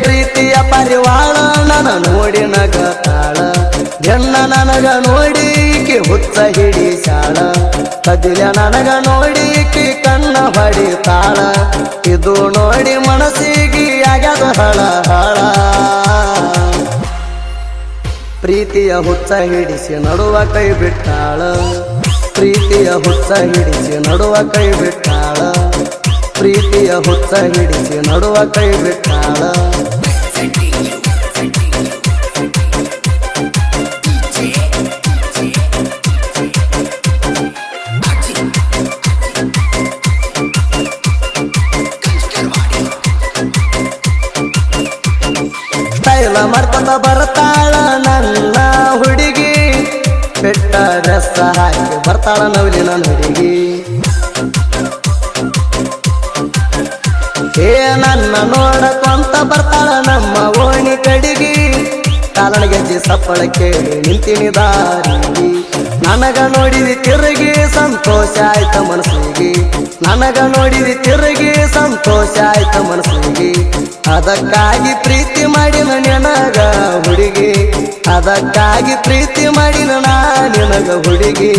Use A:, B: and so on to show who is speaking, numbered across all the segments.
A: ಪ್ರೀತಿಯ ಪರಿವಾಳ ನನ್ನ ನೋಡಿ ನಗತಾಳ ಜನ್ನ ನನಗ ನೋಡಿ ಈಕಿ ಹುಚ್ಚ ಹಿಡಿಸಾಳ ಕದಿಲ ನನಗ ನೋಡಿ ಈಕಿ ಕಣ್ಣ ಹೊಡಿತಾಳ ಇದು ನೋಡಿ ಮನಸ್ಸಿಗೆ ಆಗ್ಯದ ಹಳ ಹಳ ಪ್ರೀತಿಯ ಹುಚ್ಚ ಹಿಡಿಸಿ ನಡುವ ಕೈ ಬಿಟ್ಟಾಳ ಪ್ರೀತಿಯ ಹುಚ್ಚ ಹಿಡಿಸಿ ನಡುವ ಕೈ ಬಿಟ್ಟಾಳ ಪ್ರೀತಿಯ ಹುಚ್ಚ ಹಿಡಿಸಿ ನಡುವ ಕೈ ಬಿಟ್ಟಾಳ ಸ್ಟೈಲ ಮಾಡ್ಕೊಂಡ ಬರ್ತಾಳ ನನ್ನ ಹುಡುಗಿ ಬೆಟ್ಟ ಡ್ರೆಸ್ ಹಾಕಿ ಬರ್ತಾಳ ನವಲಿ ನನ್ನ ಹುಡುಗಿ ನನ್ನ ನೋಡಕೊಂತ ಬರ್ತಾಳ ನಮ್ಮ ಓಣಿ ಕಡಿಗಿ ಕಾಲನ ಗೆಜ್ಜೆ ಸಪ್ಪಳ ಕೇಳಿ ನಿಂತಿನಿ ದಾರಿಗೆ ನನಗ ನೋಡಿದಿ ತಿರುಗಿ ಸಂತೋಷ ಆಯ್ತ ಮನಸ್ಸಿಗೆ ನನಗ ನೋಡಿದಿ ತಿರುಗಿ ಸಂತೋಷ ಆಯ್ತ ಮನಸ್ಸಿಗೆ ಅದಕ್ಕಾಗಿ ಪ್ರೀತಿ ಮಾಡಿನ ನಿನಗ ಹುಡುಗಿ ಅದಕ್ಕಾಗಿ ಪ್ರೀತಿ ಮಾಡಿನ ನಿನಗ ಹುಡುಗಿ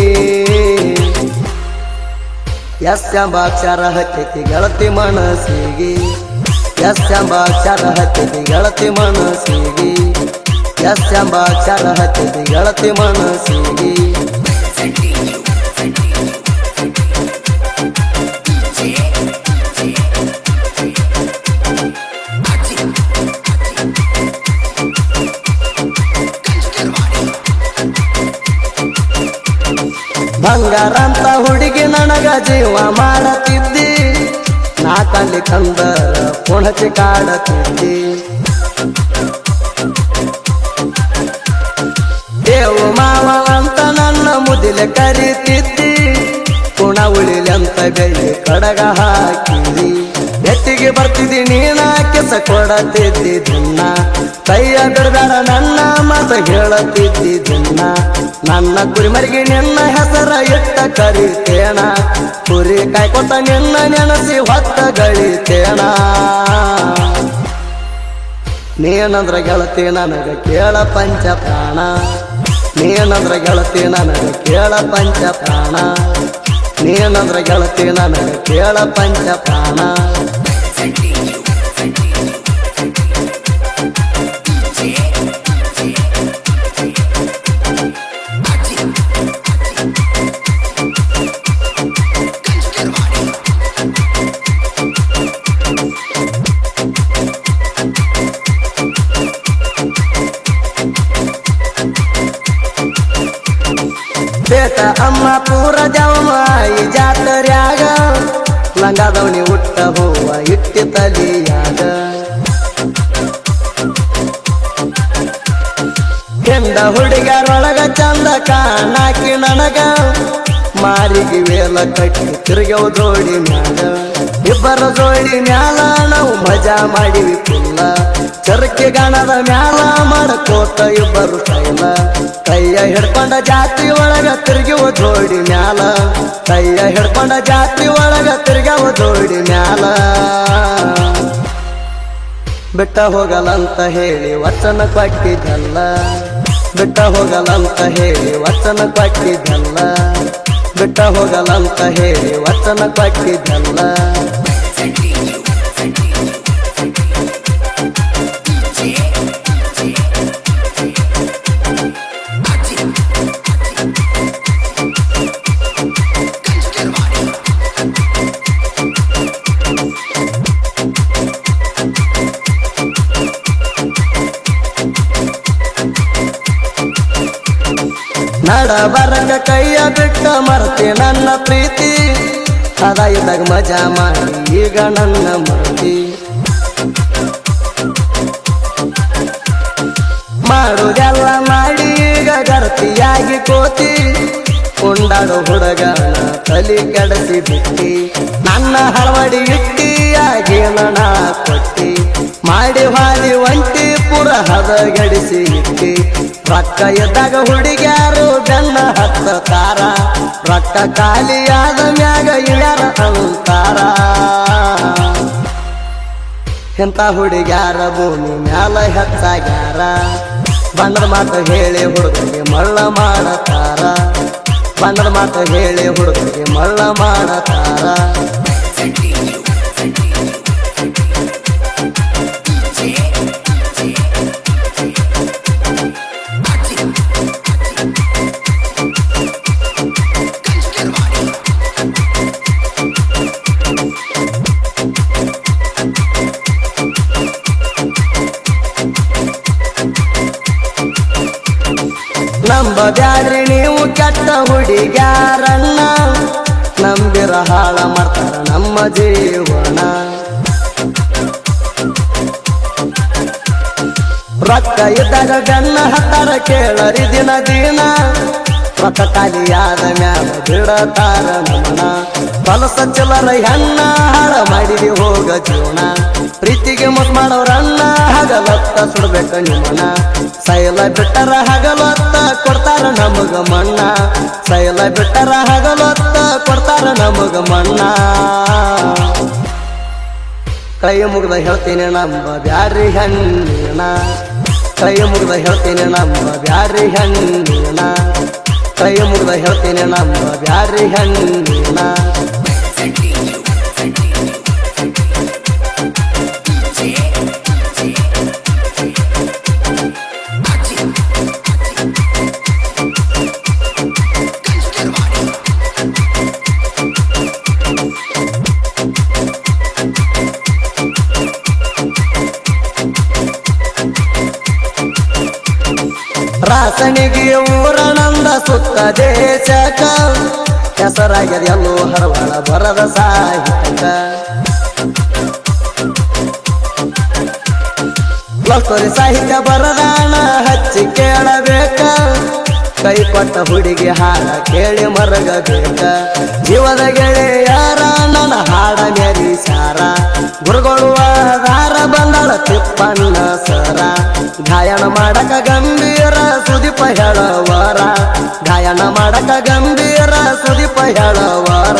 A: ಎಸ್ ಎಂಬ ಅಕ್ಷರ ಹತ್ತೈತಿ ಗೆಳತಿ ಮನಸ್ಸಿಗೆ ಎಸ್ ಎಂಬ ಅಕ್ಷರ ಹತ್ತೈತಿ ಗೆಳತಿ ಮನಸ್ಸಿಗೆ ಎಸ್ ಎಂಬ ಅಕ್ಷರ ಹತ್ತೈತಿ ಗೆಳತಿ ಮನಸ್ಸಿಗೆ ಬಂಗಾರ ಅಂತ ಹುಡುಗಿ ನನಗ ಜೀವ ಮಾಡತಿದ್ದಿ ನಾ ಕಲ್ಲಿ ಕಂದರ ಪುಣಚಿ ಕಾಡತಿದ್ದಿ ದೇವು ಮಾವ ಅಂತ ನನ್ನ ಮುದಿಲೆ ಕರೀತಿದ್ದಿ ಪುಣ ಉಳಿಲಿ ಅಂತ ಬೆಳ್ಳಿ ಕಡಗ ಹಾಕಿದಿ ನೆತ್ತಿಗೆ ಬರ್ತಿದ್ದಿ ನೀನ ಕೆಸ ಕೊಡತಿದ್ದಿ ದಿನ್ನ ಕೈಯ ಬಿಡಬೇಡ ನನ್ನ ಮಾತ ಹೇಳತಿದ್ದಿ ದಿನ್ನ ನನ್ನ ಕುರಿಮರಿಗೆ ನಿನ್ನ ಹೆಸರ ಇಟ್ಟ ಕರಿತೇಣ ಕುರಿ ಕಾಯ್ಕೊತ ನಿನ್ನ ನೆನಸಿ ಹೊತ್ತ ಗಳಿತೇಣ ನೀನಂದ್ರ ಗೆಳತಿ ನನಗ ಕೇಳ ಪಂಚ ಪ್ರಾಣ ನೀನಂದ್ರ ಗೆಳತಿ ನನಗ ಕೇಳ ಪಂಚ ಪ್ರಾಣ ನೀನಂದ್ರ ಗೆಳತಿ ನನಗ ಕೇಳ ಪಂಚ ಪ್ರಾಣ ಬೇಟ ಅಮ್ಮ ಪೂರ ಜವಮಾಯಿ ಜಾತರ್ಯಾಗ ಲಂಗಾದವನಿ ಹುಟ್ಟ ಹೂವ ಇಟ್ಟಿ ತಲಿಯಾಗ ಕೆಂಡ ಹುಡುಗರೊಳಗ ಚಂದ ಕಾಣಾಕಿ ನನಗ ಮಾರಿಗೆ ವೇಲ ಕಟ್ಟಿ ತಿರುಗವು ಜೋಡಿ ಮ್ಯಾಗ ಇಬ್ಬರ ಜೋಡಿ ಮ್ಯಾಲ ನಾವು ಮಜಾ ಮಾಡಿವಿ ಫುಲ್ಲ ಚರಕ್ಕೆ ಗಾಣದ ಮ್ಯಾಲ ಮಾಡಕೋತ ಇಬ್ಬರು ಸ್ಟೈಲ ಕೈಯ ಹಿಡ್ಕೊಂಡ ಜಾತಿ ಒಳಗ ತಿರುಗುವ ಜೋಡಿ ಮ್ಯಾಲ ಕೈಯ ಹಿಡ್ಕೊಂಡ ಜಾತಿ ಒಳಗ ತಿರುಗವ ಜೋಡಿ ಮ್ಯಾಲ ಬಿಟ್ಟ ಹೋಗಲಂತ ಹೇಳಿ ವಚನ ಕೊಟ್ಟಿದ್ದಲ್ಲ ಬಿಟ್ಟ ಹೋಗಲಂತ ಹೇಳಿ ವಚನ ಕೊಟ್ಟಿದ್ದಲ್ಲ ಬಿಟ್ಟ ಹೋಗಲಂತ ಹೇಳಿ ವಚನ ಕೊಟ್ಟಿದ್ದಲ್ಲ ನಡ ಬರಂಗ ಕೈಯ ಬಿಟ್ಟ ಮರ್ತಿ ನನ್ನ ಪ್ರೀತಿ ಅದ ಇದ್ದಾಗ ಮಜಾ ಮಾಡಿ ಈಗ ನನ್ನ ಮರ್ತಿ ಮಾಡುದೆಲ್ಲ ಮಾಡಿ ಈಗ ಗರ್ತಿಯಾಗಿ ಕೋತಿ ಉಂಡಾಡೋ ಹುಡುಗನ ತಲಿ ಕೆಡಸಿ ಬಿಟ್ಟಿ ನನ್ನ ಹಳವಡಿ ಇಟ್ಟಿ ಆಗಿ ನಣ ಕೊಟ್ಟಿ ಮಾಡಿ ಹಾದಿ ಒಂಟಿ ಪುರ ಹದಗಡಿಸಿ ಇಟ್ಟಿ ರೊಕ್ಕ ಇದ್ದಾಗ ಹುಡುಗ್ಯಾರು ಬೆನ್ನ ಹತ್ತ ತಾರ ರೊಕ್ಕ ಖಾಲಿಯಾದ ಮ್ಯಾಗ ಇಳ್ಯಾರ ಅಂತಾರ ಎಂತ ಹುಡುಗ್ಯಾರ ಭೂಮಿ ಮ್ಯಾಲ ಹೆಚ್ಚಾಗ್ಯಾರ ಬಣ್ಣದ ಮಾತು ಹೇಳಿ ಹುಡುಗರಿಗೆ ಮಳ್ಳ ಮಾಡತಾರ ಬಣ್ಣದ ಮಾತು ಹೇಳಿ ಹುಡುಗರಿಗೆ ಮಳ್ಳ ಮಾಡತಾರ ನಂಬಬ್ಯಾಡ್ರಿ ನೀವು ಕೆಟ್ಟ ಹುಡುಗ್ಯಾರನ್ನ ನಂಬಿರ ಹಾಳ ಮಾಡ್ತಾರ ನಮ್ಮ ಜೀವನ ರೊಕ್ಕ ಇದ್ದಾಗ ಗಣ್ಣ ಹತ್ತಾರ ಕೇಳರಿ ದಿನ ದಿನ ರೊಕ್ಕ ಖಾಲಿಯಾದ ಮ್ಯಾಲ ಬಿಡತಾರ ನಮನ ಫಲಸ ಚಿಲ್ಲರ ಹೆಣ್ಣ ಹಾಳ ಮಾಡಿದಿ ಹೋಗ ಜೀವನ ಪ್ರೀತಿಗೆ ಮುಸ್ ಮಾಡೋರನ್ನ ಹಗಲತ್ತ ಸುಡ್ಬೇಕ ನಿಮ್ಮನ ಸೈಲ ಬಿಟ್ಟರ ಹಗಲತ್ತ ಕೊಡ್ತಾರ ನಮಗ ಮಣ್ಣ ಸೈಲ ಬಿಟ್ಟರ ಹಗಲತ್ತ ಕೊಡ್ತಾರ ನಮಗ ಮಣ್ಣ ಕೈ ಮುಗ್ದ ಹೇಳ್ತೀನಿ ನಂಬ ಬ್ಯಾಡ್ರಿ ಹೆಣ್ಣಿನ ಕೈ ಮುಗ್ದ ಹೇಳ್ತೀನಿ ನಂಬ ಬ್ಯಾಡ್ರಿ ಹೆಣ್ಣಿನ ಕೈ ಮುಗ್ದ ಹೇಳ್ತೀನಿ ನಂಬ ಬ್ಯಾಡ್ರಿ ಹೆಣ್ಣಿನ ರಾಸನಿಗೆ ಊರಣಂದ ಸುತ್ತ ದೇಶಕ ಹೆಸರಾಗ್ಯದ ಎಲ್ಲೋ ಹರವಾಳ ಬರದ ಸಾಹಿತ್ಯಕ ಲಸ್ತೋರಿ ಸಾಹಿತ್ಯ ಬರದಾಣ ಹಚ್ಚಿ ಕೇಳಬೇಕ ಕೈ ಕೊಟ್ಟ ಹುಡುಗಿ ಹಾಡ ಕೇಳಿ ಮರಗಬೇಕ ಜೀವದ ಗೆಳೆಯಾರ ನನ್ನ ಹಾಡ ಮೆರಿಸಾರ ಗುರುಗಳು ಆಧಾರ ಬಂದಳ ತಿಪ್ಪಣ್ಣ ಸರ ಗಾಯನ ಮಾಡಕ ಗಂಭೀರ ಸುದೀಪ ಹೇಳವರ ಗಾಯನ ಮಾಡಕ ಗಂಭೀರ ಸುದೀಪ ಹೇಳವರ